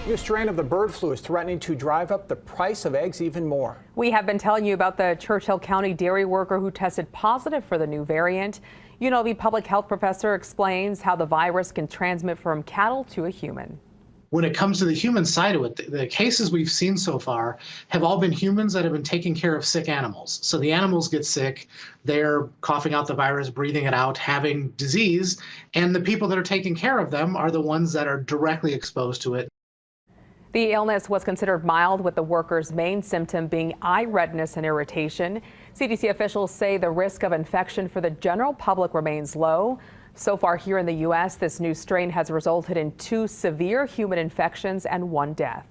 New strain of the bird flu is threatening to drive up the price of eggs even more. We have been telling you about the Churchill County dairy worker who tested positive for the new variant. UNLV public health professor explains how the virus can transmit from cattle to a human. When it comes to the human side of it, the cases we've seen so far have all been humans that have been taking care of sick animals. So the animals get sick, they're coughing out the virus, breathing it out, having disease, and the people that are taking care of them are the ones that are directly exposed to it. The illness was considered mild, with the worker's main symptom being eye redness and irritation. CDC officials say the risk of infection for the general public remains low. So far here in the U.S., this new strain has resulted in 2 severe human infections and 1 death.